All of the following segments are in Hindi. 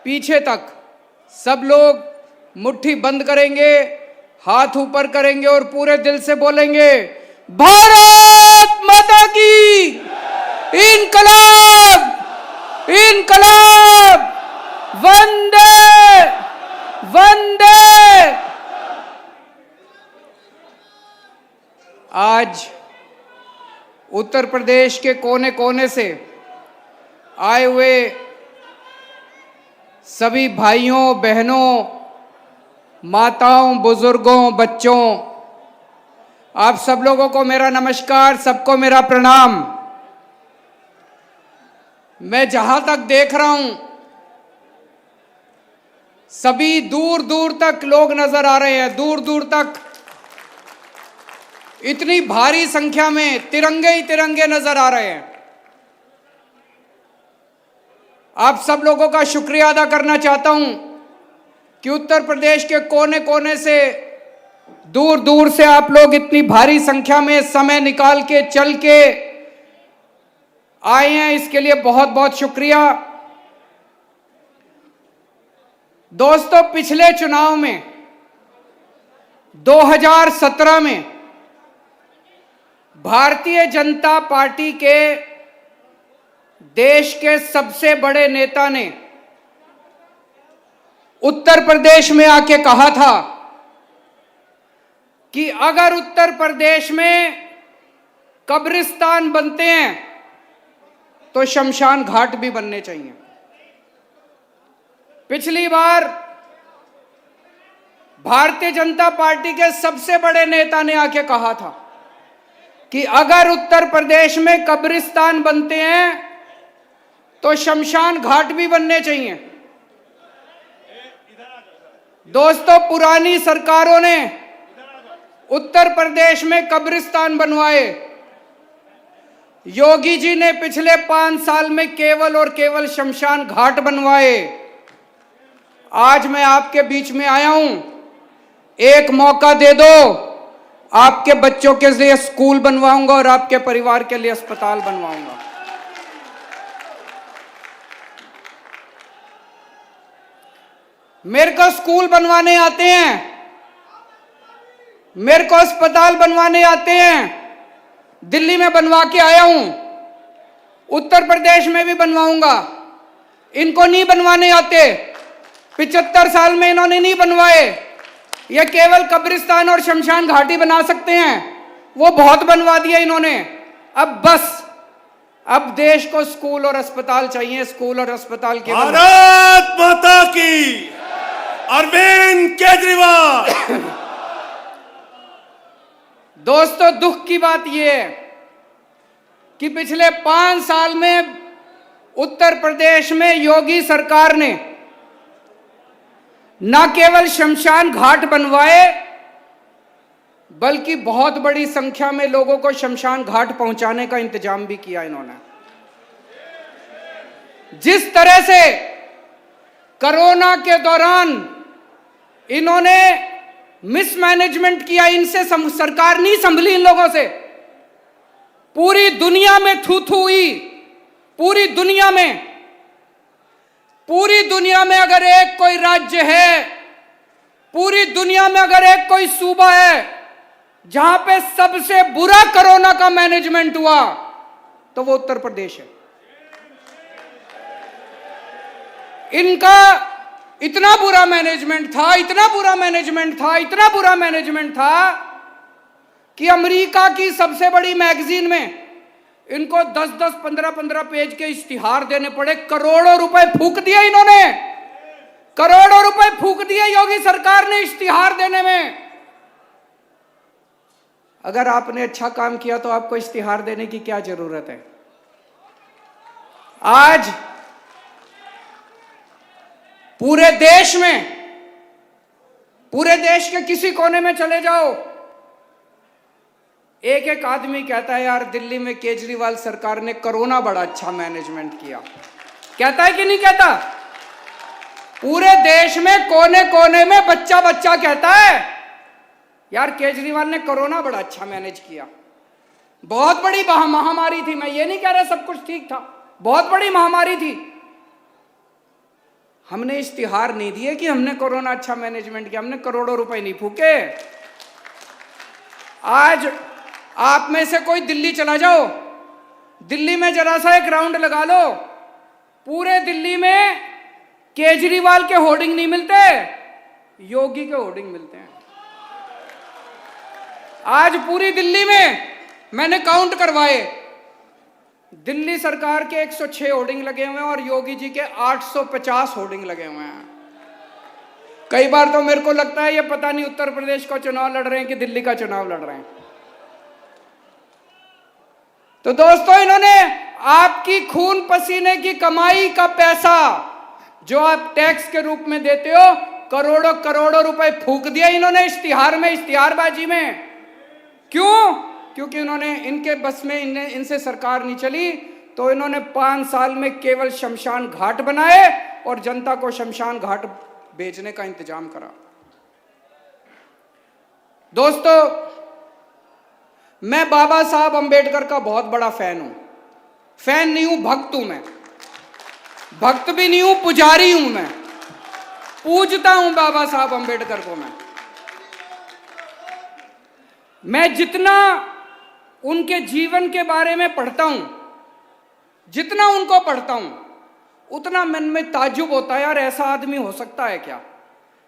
पीछे तक सब लोग मुट्ठी बंद करेंगे, हाथ ऊपर करेंगे और पूरे दिल से बोलेंगे, भारत माता की इनकलाब, इनकलाब, वंदे वंदे। आज उत्तर प्रदेश के कोने कोने से आए हुए सभी भाइयों बहनों, माताओं, बुजुर्गों, बच्चों, आप सब लोगों को मेरा नमस्कार, सबको मेरा प्रणाम। मैं जहां तक देख रहा हूं सभी दूर दूर तक लोग नजर आ रहे हैं, दूर दूर तक इतनी भारी संख्या में तिरंगे ही तिरंगे नजर आ रहे हैं। आप सब लोगों का शुक्रिया अदा करना चाहता हूं कि उत्तर प्रदेश के कोने कोने से, दूर दूर से आप लोग इतनी भारी संख्या में समय निकाल के चल के आए हैं, इसके लिए बहुत बहुत शुक्रिया। दोस्तों, पिछले चुनाव में 2017 में भारतीय जनता पार्टी के देश के सबसे बड़े नेता ने उत्तर प्रदेश में आके कहा था कि अगर उत्तर प्रदेश में कब्रिस्तान बनते हैं तो शमशान घाट भी बनने चाहिए। पिछली बार भारतीय जनता पार्टी के सबसे बड़े नेता ने आके कहा था कि अगर उत्तर प्रदेश में कब्रिस्तान बनते हैं तो शमशान घाट भी बनने चाहिए। दोस्तों, पुरानी सरकारों ने उत्तर प्रदेश में कब्रिस्तान बनवाए। योगी जी ने पिछले 5 साल में केवल और केवल शमशान घाट बनवाए। आज मैं आपके बीच में आया हूं, एक मौका दे दो, आपके बच्चों के लिए स्कूल बनवाऊंगा और आपके परिवार के लिए अस्पताल बनवाऊंगा। मेरे को स्कूल बनवाने आते हैं, मेरे को अस्पताल बनवाने आते हैं। दिल्ली में बनवा के आया हूं, उत्तर प्रदेश में भी बनवाऊंगा। इनको नहीं बनवाने आते, 75 साल में इन्होंने नहीं बनवाए। ये केवल कब्रिस्तान और शमशान घाटी बना सकते हैं, वो बहुत बनवा दिया इन्होंने। अब बस, अब देश को स्कूल और अस्पताल चाहिए, स्कूल और अस्पताल के। भारत माता की, अरविंद केजरीवाल। दोस्तों, दुख की बात यह है कि पिछले 5 साल में उत्तर प्रदेश में योगी सरकार ने न केवल शमशान घाट बनवाए, बल्कि बहुत बड़ी संख्या में लोगों को शमशान घाट पहुंचाने का इंतजाम भी किया इन्होंने। जिस तरह से कोरोना के दौरान इन्होंने मिसमैनेजमेंट किया, इनसे सरकार नहीं संभली इन लोगों से। पूरी दुनिया में थू थू हुई, पूरी दुनिया में। पूरी दुनिया में अगर एक कोई राज्य है, पूरी दुनिया में अगर एक कोई सूबा है जहां पे सबसे बुरा कोरोना का मैनेजमेंट हुआ, तो वो उत्तर प्रदेश है। इनका इतना बुरा मैनेजमेंट था, इतना बुरा मैनेजमेंट था, इतना बुरा मैनेजमेंट था कि अमेरिका की सबसे बड़ी मैगजीन में इनको 10-10, 15-15 पेज के इश्तिहार देने पड़े। करोड़ों रुपए फूंक दिए इन्होंने, करोड़ों रुपए फूंक दिए योगी सरकार ने इश्तिहार देने में। अगर आपने अच्छा काम किया तो आपको इश्तिहार देने की क्या जरूरत है? आज पूरे देश में, पूरे देश के किसी कोने में चले जाओ, एक एक आदमी कहता है यार दिल्ली में केजरीवाल सरकार ने कोरोना बड़ा अच्छा मैनेजमेंट किया। कहता है कि नहीं कहता? पूरे देश में कोने कोने में बच्चा बच्चा कहता है यार केजरीवाल ने कोरोना बड़ा अच्छा मैनेज किया। बहुत बड़ी महामारी थी, मैं ये नहीं कह रहा सब कुछ ठीक था, बहुत बड़ी महामारी थी। हमने इश्तिहार नहीं दिए कि हमने कोरोना अच्छा मैनेजमेंट किया, हमने करोड़ों रुपए नहीं फूके। आज आप में से कोई दिल्ली चला जाओ, दिल्ली में जरा सा एक राउंड लगा लो, पूरे दिल्ली में केजरीवाल के होर्डिंग नहीं मिलते, योगी के होर्डिंग मिलते हैं। आज पूरी दिल्ली में मैंने काउंट करवाए, दिल्ली सरकार के 106 होर्डिंग लगे हुए हैं और योगी जी के 850 होर्डिंग लगे हुए हैं। कई बार तो मेरे को लगता है ये पता नहीं उत्तर प्रदेश का चुनाव लड़ रहे हैं कि दिल्ली का चुनाव लड़ रहे हैं। तो दोस्तों, इन्होंने आपकी खून पसीने की कमाई का पैसा जो आप टैक्स के रूप में देते हो, करोड़ों करोड़ों रुपए फूक दिया इन्होंने इश्तिहार में, इश्तिहारबाजी में। क्यों? क्योंकि इन्होंने, इनके बस में इनसे सरकार नहीं चली, तो इन्होंने 5 साल में केवल शमशान घाट बनाए और जनता को शमशान घाट बेचने का इंतजाम करा। दोस्तों, मैं बाबा साहब अंबेडकर का बहुत बड़ा फैन हूं। फैन नहीं हूं, भक्त हूं मैं। भक्त भी नहीं हूं, पुजारी हूं मैं। पूजता हूं बाबा साहब अंबेडकर को मैं जितना उनके जीवन के बारे में पढ़ता हूं, जितना उनको पढ़ता हूं, उतना मन में ताज्जुब होता है, यार ऐसा आदमी हो सकता है क्या?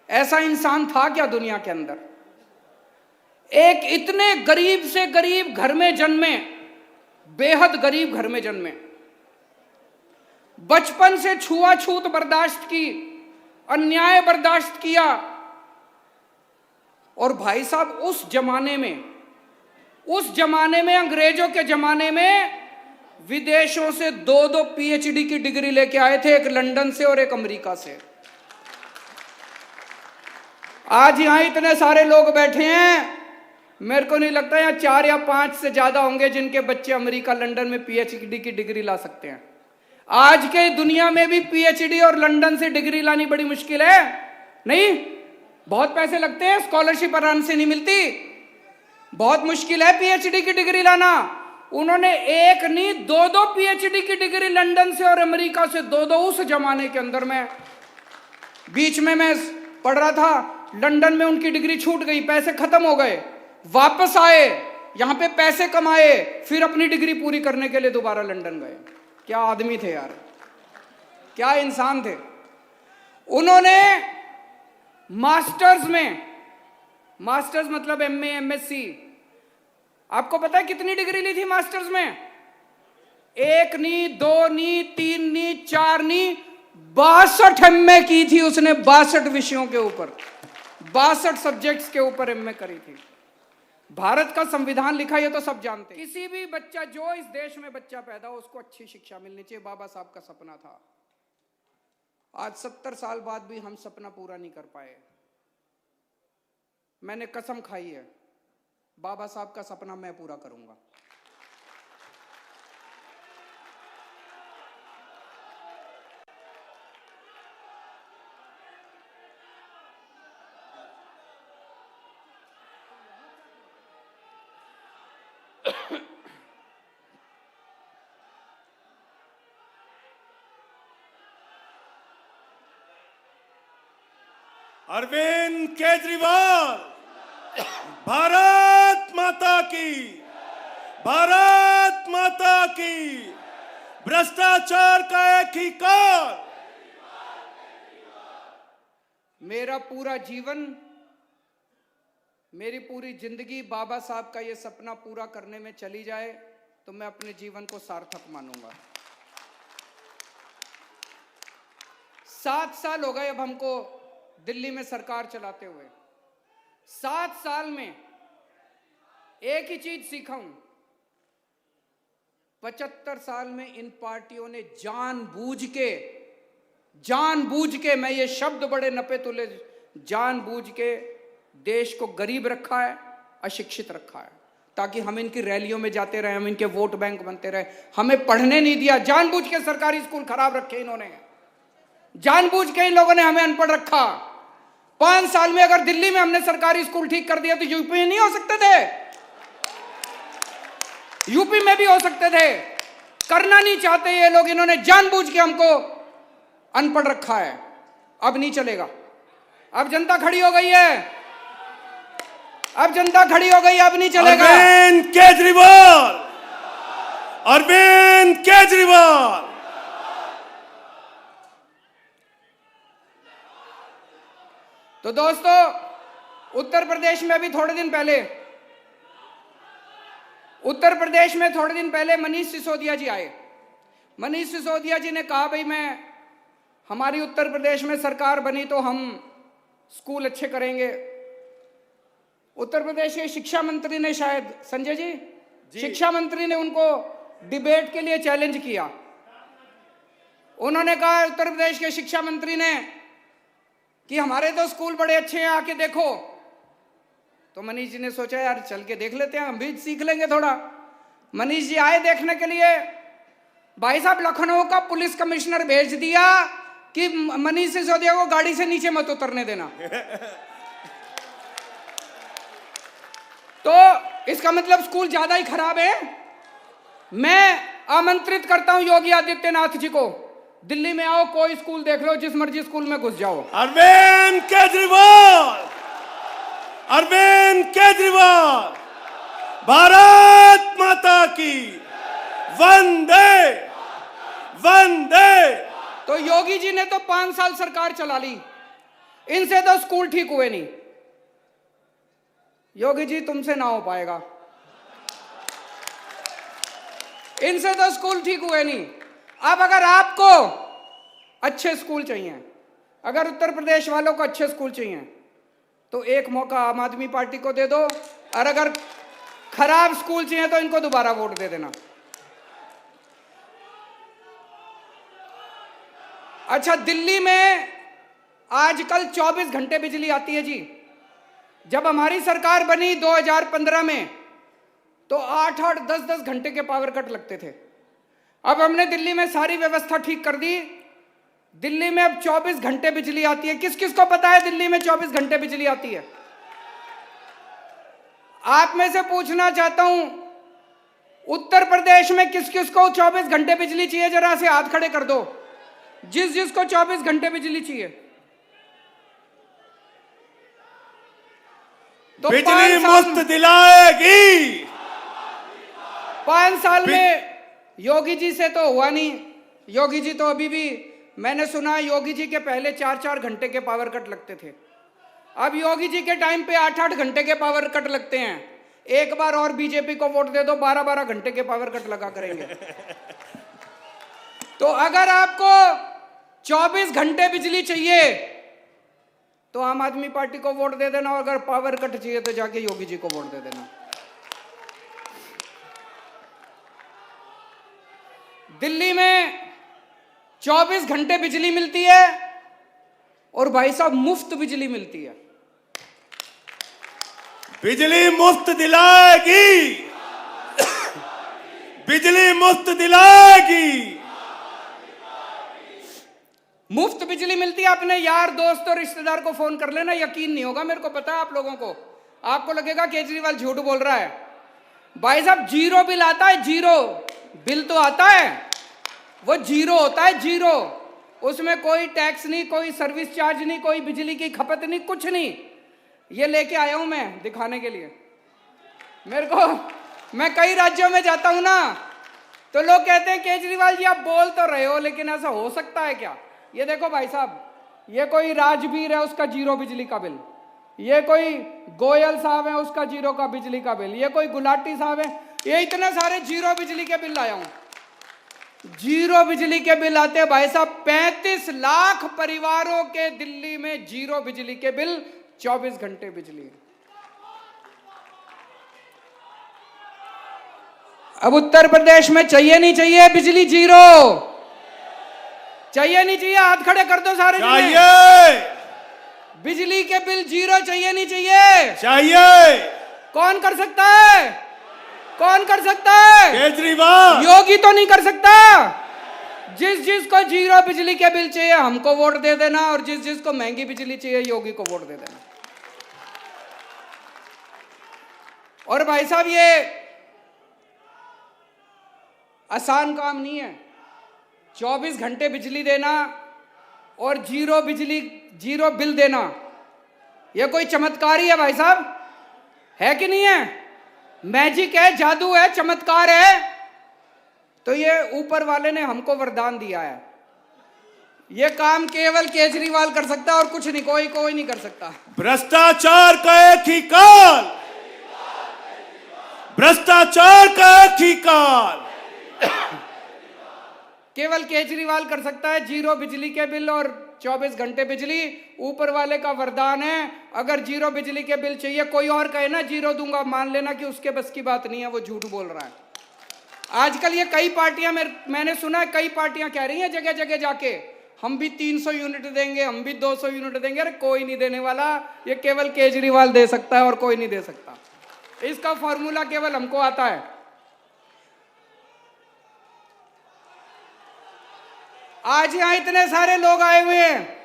ऐसा इंसान था क्या दुनिया के अंदर? एक इतने गरीब से गरीब घर में जन्मे, बेहद गरीब घर में जन्मे, बचपन से छुआछूत बर्दाश्त की, अन्याय बर्दाश्त किया। और भाई साहब, उस जमाने में अंग्रेजों के जमाने में विदेशों से 2-2 पीएचडी की डिग्री लेके आए थे, एक लंदन से और एक अमेरिका से। आज यहां इतने सारे लोग बैठे हैं, मेरे को नहीं लगता यहाँ 4 या 5 से ज्यादा होंगे जिनके बच्चे अमेरिका लंदन में पीएचडी की डिग्री ला सकते हैं। आज के दुनिया में भी पीएचडी और लंदन से डिग्री लानी बड़ी मुश्किल है। नहीं, बहुत पैसे लगते हैं, स्कॉलरशिप आराम से नहीं मिलती, बहुत मुश्किल है पीएचडी की डिग्री लाना। उन्होंने एक नहीं 2-2 पीएचडी की डिग्री लंदन से और अमेरिका से 2-2। उस जमाने के अंदर में बीच में मैं पढ़ रहा था, लंदन में उनकी डिग्री छूट गई, पैसे खत्म हो गए, वापस आए, यहां पे पैसे कमाए, फिर अपनी डिग्री पूरी करने के लिए दोबारा लंदन गए। क्या आदमी थे यार, क्या इंसान थे। उन्होंने मास्टर्स मतलब एमए, एमएससी, आपको पता है कितनी डिग्री ली थी मास्टर्स में? 1 नहीं, 2 नहीं, 3 नहीं, 4 नहीं, 62 एमए की थी उसने। 62 विषयों के ऊपर, 62 सब्जेक्ट्स के ऊपर एमए करी थी। भारत का संविधान लिखा, ये तो सब जानते हैं। किसी भी बच्चा, जो इस देश में बच्चा पैदा हो, उसको अच्छी शिक्षा मिलनी चाहिए, बाबा साहब का सपना था। आज 70 साल बाद भी हम सपना पूरा नहीं कर पाए। मैंने कसम खाई है, बाबा साहब का सपना मैं पूरा करूंगा। अरविंद केजरीवाल, भारत माता की, भारत माता की। भ्रष्टाचार का एक ही काल। मेरा पूरा जीवन, मेरी पूरी जिंदगी बाबा साहब का ये सपना पूरा करने में चली जाए तो मैं अपने जीवन को सार्थक मानूंगा। 7 साल हो गए अब हमको दिल्ली में सरकार चलाते हुए। 7 साल में एक ही चीज सीखा हूं, 75 साल में इन पार्टियों ने जानबूझ के, मैं ये शब्द बड़े नपे तुले, जानबूझ के देश को गरीब रखा है, अशिक्षित रखा है, ताकि हम इनकी रैलियों में जाते रहे, हम इनके वोट बैंक बनते रहे। हमें पढ़ने नहीं दिया, जानबूझ के सरकारी स्कूल खराब रखे इन्होंने, जानबूझ के इन लोगों ने हमें अनपढ़ रखा। 5 साल में अगर दिल्ली में हमने सरकारी स्कूल ठीक कर दिया तो यूपी में नहीं हो सकते थे? यूपी में भी हो सकते थे। करना नहीं चाहते ये लोग, इन्होंने जानबूझ के हमको अनपढ़ रखा है। अब नहीं चलेगा। अब जनता खड़ी हो गई है, अब जनता खड़ी हो गई, अब नहीं चलेगा। अरविंद केजरीवाल, अरविंद केजरीवाल। तो दोस्तों, उत्तर प्रदेश में भी थोड़े दिन पहले मनीष सिसोदिया जी आए। मनीष सिसोदिया जी ने कहा, भाई हमारी उत्तर प्रदेश में सरकार बनी तो हम स्कूल अच्छे करेंगे। उत्तर प्रदेश के शिक्षा मंत्री ने, शायद संजय जी, शिक्षा मंत्री ने उनको डिबेट के लिए चैलेंज किया। उन्होंने कहा, उत्तर प्रदेश के शिक्षा मंत्री ने, कि हमारे तो स्कूल बड़े अच्छे हैं, आके देखो। तो मनीष जी ने सोचा, यार चल के देख लेते हैं, हम भी सीख लेंगे थोड़ा। मनीष जी आए देखने के लिए। भाई साहब, लखनऊ का पुलिस कमिश्नर भेज दिया कि मनीष सिसोदिया को गाड़ी से नीचे मत उतरने देना। तो इसका मतलब स्कूल ज्यादा ही खराब है। मैं आमंत्रित करता हूं योगी आदित्यनाथ जी को, दिल्ली में आओ, कोई स्कूल देख लो, जिस मर्जी स्कूल में घुस जाओ। अरविंद केजरीवाल, अरविंद केजरीवाल, भारत माता की वंदे वंदे। तो योगी जी ने तो 5 साल सरकार चला ली, इनसे तो स्कूल ठीक हुए नहीं। योगी जी, तुमसे ना हो पाएगा, इनसे तो स्कूल ठीक हुए नहीं। अब अगर आपको अच्छे स्कूल चाहिए, अगर उत्तर प्रदेश वालों को अच्छे स्कूल चाहिए, तो एक मौका आम आदमी पार्टी को दे दो, और अगर खराब स्कूल चाहिए तो इनको दोबारा वोट दे देना। अच्छा, दिल्ली में आजकल 24 घंटे बिजली आती है जी। जब हमारी सरकार बनी 2015 में, तो 8-8, 10-10 घंटे के पावर कट लगते थे। अब हमने दिल्ली में सारी व्यवस्था ठीक कर दी। दिल्ली में अब 24 घंटे बिजली आती है। किस किस को पता है दिल्ली में 24 घंटे बिजली आती है? आप में से पूछना चाहता हूं, उत्तर प्रदेश में किस किस को 24 घंटे बिजली चाहिए? जरा से हाथ खड़े कर दो, जिस जिसको 24 घंटे बिजली चाहिए। तो बिजली मुफ्त दिलाएगी। 5 साल में योगी जी से तो हुआ नहीं। योगी जी तो अभी भी, मैंने सुना योगी जी के पहले 4-4 घंटे के पावर कट लगते थे। अब योगी जी के टाइम पे 8-8 घंटे के पावर कट लगते हैं। एक बार और बीजेपी को वोट दे दो, 12-12 घंटे के पावर कट लगा करेंगे। तो अगर आपको 24 घंटे बिजली चाहिए तो आम आदमी पार्टी को वोट दे देना, और अगर पावर कट चाहिए तो जाके योगी जी को वोट दे देना। दिल्ली में 24 घंटे बिजली मिलती है, और भाई साहब मुफ्त बिजली मिलती है। बिजली मुफ्त दिलाएगी, बिजली मुफ्त दिलाएगी। मुफ्त बिजली मिलती है। अपने यार दोस्त और रिश्तेदार को फोन कर लेना, यकीन नहीं होगा, मेरे को पता है आप लोगों को। आपको लगेगा केजरीवाल झूठ बोल रहा है। भाई साहब, जीरो बिल आता है, जीरो बिल तो आता है, वो जीरो होता है, जीरो। उसमें कोई टैक्स नहीं, कोई सर्विस चार्ज नहीं, कोई बिजली की खपत नहीं, कुछ नहीं। ये लेके आया हूं मैं दिखाने के लिए। मेरे को, मैं कई राज्यों में जाता हूं ना, तो लोग कहते हैं केजरीवाल जी आप बोल तो रहे हो, लेकिन ऐसा हो सकता है क्या? ये देखो भाई साहब, ये कोई राजवीर है, उसका जीरो बिजली का बिल। ये कोई गोयल साहब है, उसका जीरो का बिजली का बिल। ये कोई गुलाटी साहब है, ये इतने सारे जीरो बिजली के बिल लाया हूं। जीरो बिजली के बिल आते हैं भाई साहब। 35 लाख परिवारों के दिल्ली में जीरो बिजली के बिल, 24 घंटे बिजली। अब उत्तर प्रदेश में चाहिए नहीं चाहिए बिजली जीरो? चाहिए नहीं चाहिए? हाथ खड़े कर दो सारे। चाहिए। बिजली के बिल जीरो चाहिए नहीं चाहिए? चाहिए। कौन कर सकता है? कौन कर सकता है? केजरीवाल। योगी तो नहीं कर सकता। जिस जिसको जीरो बिजली के बिल चाहिए हमको वोट दे देना, और जिस जिसको महंगी बिजली चाहिए योगी को वोट दे देना। और भाई साहब, ये आसान काम नहीं है। 24 घंटे बिजली देना और जीरो बिजली, जीरो बिल देना, ये कोई चमत्कार ही है भाई साहब? है कि नहीं है? मैजिक है, जादू है, चमत्कार है? तो ये ऊपर वाले ने हमको वरदान दिया है। ये काम केवल केजरीवाल कर सकता है और कुछ नहीं, कोई नहीं कर सकता। भ्रष्टाचार का एक ही काल, भ्रष्टाचार का एक ही काल केवल केजरीवाल कर सकता है। जीरो बिजली के बिल और 24 घंटे बिजली ऊपर वाले का वरदान है। अगर जीरो बिजली के बिल चाहिए, कोई और कहे ना जीरो दूंगा, मान लेना कि उसके बस की बात नहीं है, वो झूठ बोल रहा है। आजकल ये कई पार्टियां, मैंने सुना है कई पार्टियां कह रही हैं जगह जगह जाके, हम भी 300 यूनिट देंगे, हम भी 200 यूनिट देंगे। अरे कोई नहीं देने वाला, ये केवल केजरीवाल दे सकता है और कोई नहीं दे सकता। इसका फॉर्मूला केवल हमको आता है। आज यहां इतने सारे लोग आए हुए हैं,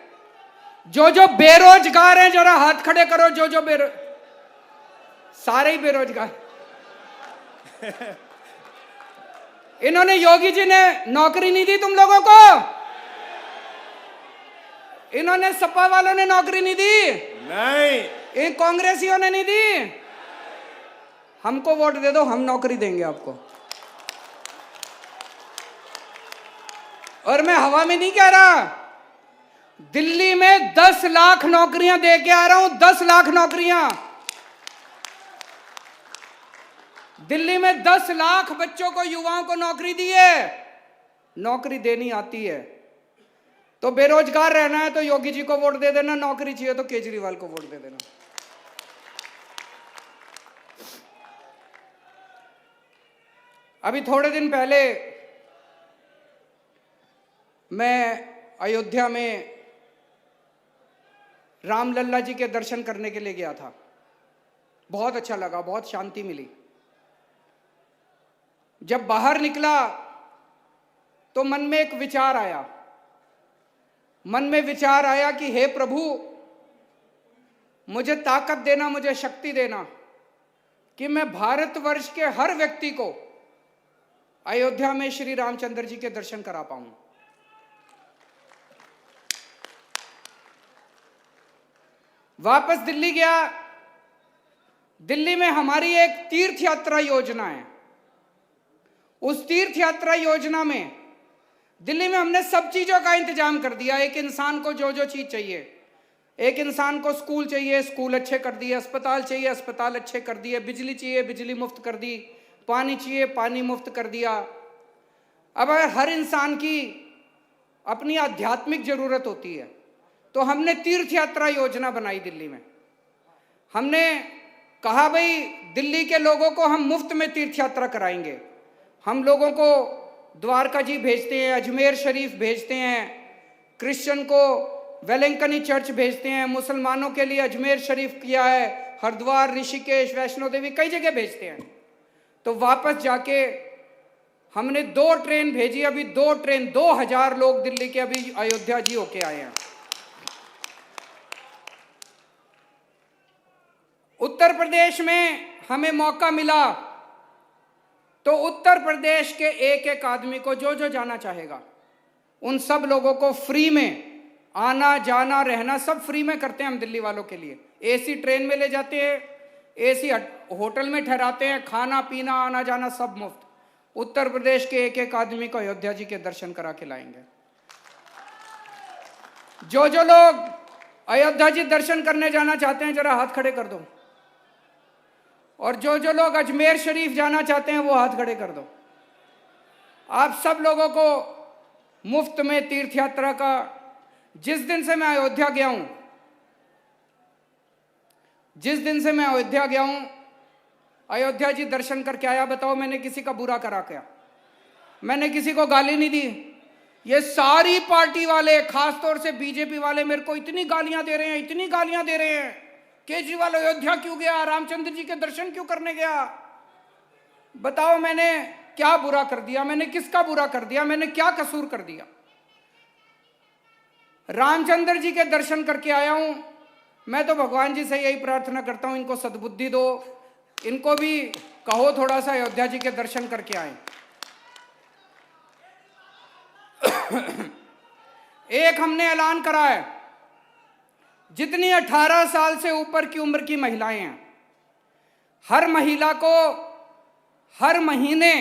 जो बेरोजगार हैं, जरा हाथ खड़े करो। जो सारे ही बेरोजगार। इन्होंने, योगी जी ने नौकरी नहीं दी तुम लोगों को? इन्होंने, सपा वालों ने नौकरी नहीं दी? नहीं। इन कांग्रेसियों ने नहीं दी? हमको वोट दे दो, हम नौकरी देंगे आपको। और मैं हवा में नहीं कह रहा, दिल्ली में 10 लाख नौकरियां दे के आ रहा हूं। 10 लाख नौकरियां दिल्ली में, 10 लाख बच्चों को, युवाओं को नौकरी दी है। नौकरी देनी आती है तो बेरोजगार रहना है तो योगी जी को वोट दे देना, नौकरी चाहिए तो केजरीवाल को वोट दे देना। अभी थोड़े दिन पहले मैं अयोध्या में रामलल्ला जी के दर्शन करने के लिए गया था। बहुत अच्छा लगा, बहुत शांति मिली। जब बाहर निकला तो मन में एक विचार आया। मन में विचार आया कि हे प्रभु, मुझे ताकत देना, मुझे शक्ति देना कि मैं भारतवर्ष के हर व्यक्ति को अयोध्या में श्री रामचंद्र जी के दर्शन करा पाऊं। वापस दिल्ली गया। दिल्ली में हमारी एक तीर्थ यात्रा योजना है। उस तीर्थ यात्रा योजना में दिल्ली में हमने सब चीजों का इंतजाम कर दिया। एक इंसान को जो जो चीज चाहिए, एक इंसान को स्कूल चाहिए, स्कूल अच्छे कर दिए, अस्पताल चाहिए, अस्पताल अच्छे कर दिए, बिजली चाहिए, बिजली मुफ्त कर दी, पानी चाहिए, पानी मुफ्त कर दिया। अब अगर हर इंसान की अपनी आध्यात्मिक जरूरत होती है तो हमने तीर्थ यात्रा योजना बनाई दिल्ली में। हमने कहा भाई दिल्ली के लोगों को हम मुफ्त में तीर्थ यात्रा कराएंगे। हम लोगों को द्वारका जी भेजते हैं, अजमेर शरीफ भेजते हैं, क्रिश्चियन को वेलंकनी चर्च भेजते हैं, मुसलमानों के लिए अजमेर शरीफ किया है, हरिद्वार, ऋषिकेश, वैष्णो देवी, कई जगह भेजते हैं। तो वापस जाके हमने 2 ट्रेन भेजी। अभी 2 ट्रेन, 2000 लोग दिल्ली के अभी अयोध्या जी होके आए हैं। उत्तर प्रदेश में हमें मौका मिला तो उत्तर प्रदेश के एक एक आदमी को जो जो जाना चाहेगा उन सब लोगों को फ्री में आना जाना रहना सब फ्री में करते हैं हम दिल्ली वालों के लिए। एसी ट्रेन में ले जाते हैं, एसी होटल में ठहराते हैं, खाना पीना आना जाना सब मुफ्त। उत्तर प्रदेश के एक एक आदमी को अयोध्या जी के दर्शन करा के लाएंगे। जो जो लोग अयोध्या जी दर्शन करने जाना चाहते हैं जरा हाथ खड़े कर दो। और जो जो लोग अजमेर शरीफ जाना चाहते हैं वो हाथ खड़े कर दो। आप सब लोगों को मुफ्त में तीर्थ यात्रा का, जिस दिन से मैं अयोध्या गया हूं, अयोध्या जी दर्शन करके आया, बताओ मैंने किसी का बुरा करा क्या? मैंने किसी को गाली नहीं दी। ये सारी पार्टी वाले, खासतौर से बीजेपी वाले मेरे को इतनी गालियां दे रहे हैं, केजरीवाल अयोध्या क्यों गया, रामचंद्र जी के दर्शन क्यों करने गया? बताओ मैंने क्या बुरा कर दिया? मैंने किसका बुरा कर दिया? मैंने क्या कसूर कर दिया? रामचंद्र जी के दर्शन करके आया हूं। मैं तो भगवान जी से यही प्रार्थना करता हूं, इनको सद्बुद्धि दो, इनको भी कहो थोड़ा सा अयोध्या जी के दर्शन करके आए। एक हमने ऐलान करा है, जितनी 18 साल से ऊपर की उम्र की महिलाएं हैं, हर महिला को हर महीने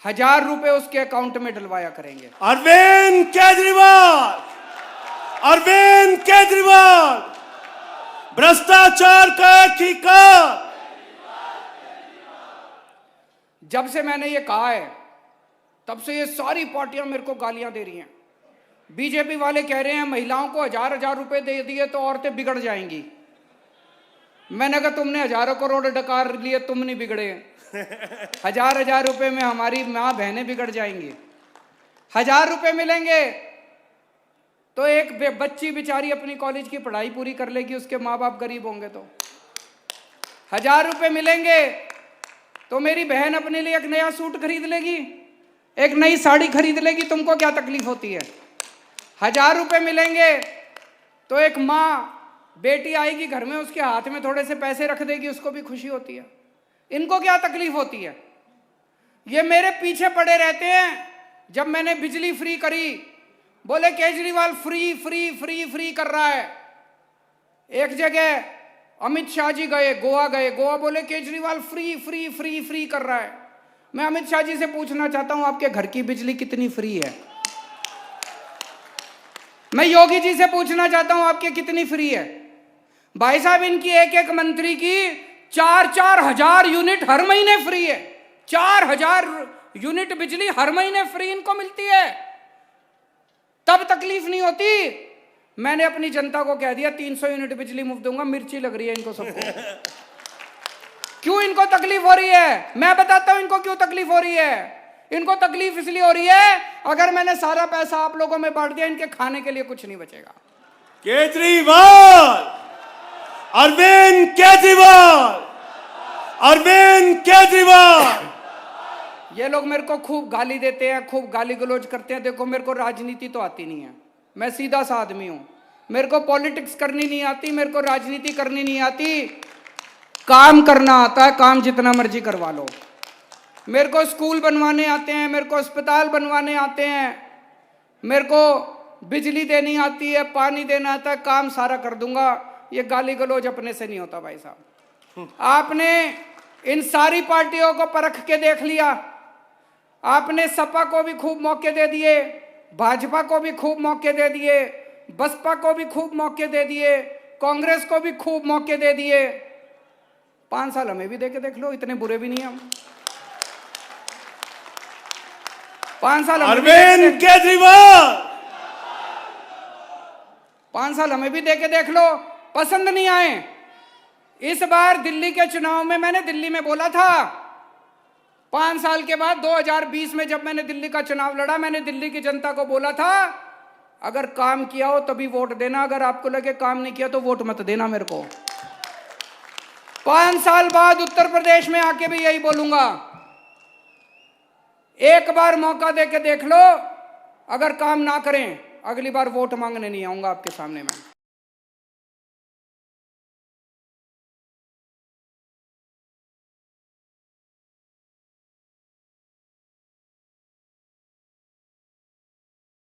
1000 रुपए उसके अकाउंट में डलवाया करेंगे। अरविंद केजरीवाल, अरविंद केजरीवाल, भ्रष्टाचार का एक ही काम। जब से मैंने ये कहा है तब से ये सारी पार्टियां मेरे को गालियां दे रही हैं। बीजेपी वाले कह रहे हैं महिलाओं को 1000 रुपए दे दिए तो औरतें बिगड़ जाएंगी। मैंने कहा तुमने हजारों करोड़ डकार लिए, तुम नहीं बिगड़े। 1000 रुपए में हमारी माँ बहनें बिगड़ जाएंगी। 1000 रुपए मिलेंगे तो एक बच्ची बेचारी अपनी कॉलेज की पढ़ाई पूरी कर लेगी, उसके माँ बाप गरीब होंगे तो। 1000 रुपए मिलेंगे तो मेरी बहन अपने लिए एक नया सूट खरीद लेगी, एक नई साड़ी खरीद लेगी। तुमको क्या तकलीफ होती है? 1000 रुपए मिलेंगे तो एक माँ बेटी आएगी घर में, उसके हाथ में थोड़े से पैसे रख देगी, उसको भी खुशी होती है। इनको क्या तकलीफ होती है? ये मेरे पीछे पड़े रहते हैं। जब मैंने बिजली फ्री करी, बोले Kejriwal free free free free कर रहा है। एक जगह अमित शाह जी गए, गोवा बोले Kejriwal free free free free कर रहा है। मैं अमित शाह जी से पूछना चाहता हूं, आपके घर की बिजली कितनी फ्री है? मैं योगी जी से पूछना चाहता हूं, आपके कितनी फ्री है? भाई साहब, इनकी एक एक मंत्री की 4-4 हजार यूनिट हर महीने फ्री है। 4000 यूनिट बिजली हर महीने फ्री इनको मिलती है, तब तकलीफ नहीं होती। मैंने अपनी जनता को कह दिया 300 यूनिट बिजली मुफ्त दूंगा। मिर्ची लग रही है इनको सबको। क्यों इनको तकलीफ हो रही है? मैं बताता हूं इनको क्यों तकलीफ हो रही है। इनको तकलीफ इसलिए हो रही है, अगर मैंने सारा पैसा आप लोगों में बांट दिया, इनके खाने के लिए कुछ नहीं बचेगा। केजरीवाल, अरविंद केजरीवाल, अरविंद केजरीवाल। ये लोग मेरे को खूब गाली देते हैं, खूब गाली गलौज करते हैं। देखो, मेरे को राजनीति तो आती नहीं है, मैं सीधा सा आदमी हूं। मेरे को पॉलिटिक्स करनी नहीं आती, मेरे को राजनीति करनी नहीं आती। काम करना आता है, काम जितना मर्जी करवा लो। मेरे को स्कूल बनवाने आते हैं, मेरे को अस्पताल बनवाने आते हैं, मेरे को बिजली देनी आती है, पानी देना आता है, काम सारा कर दूंगा। ये गाली गलौज अपने से नहीं होता भाई साहब। आपने इन सारी पार्टियों को परख के देख लिया। आपने सपा को भी खूब मौके दे दिए, भाजपा को भी खूब मौके दे दिए, बसपा को भी खूब मौके दे दिए, कांग्रेस को भी खूब मौके दे दिए। 5 साल हमें भी दे के देख लो, इतने बुरे भी नहीं हम। 5 साल अरविंद केजरीवाल, 5 साल हमें भी दे के देख लो, पसंद नहीं आए। इस बार दिल्ली के चुनाव में मैंने दिल्ली में बोला था, 5 साल के बाद 2020 में जब मैंने दिल्ली का चुनाव लड़ा, मैंने दिल्ली की जनता को बोला था, अगर काम किया हो तभी वोट देना, अगर आपको लगे काम नहीं किया तो वोट मत देना मेरे को। 5 साल बाद उत्तर प्रदेश में आके भी यही बोलूंगा। एक बार मौका दे के देख लो, अगर काम ना करें अगली बार वोट मांगने नहीं आऊंगा आपके सामने में।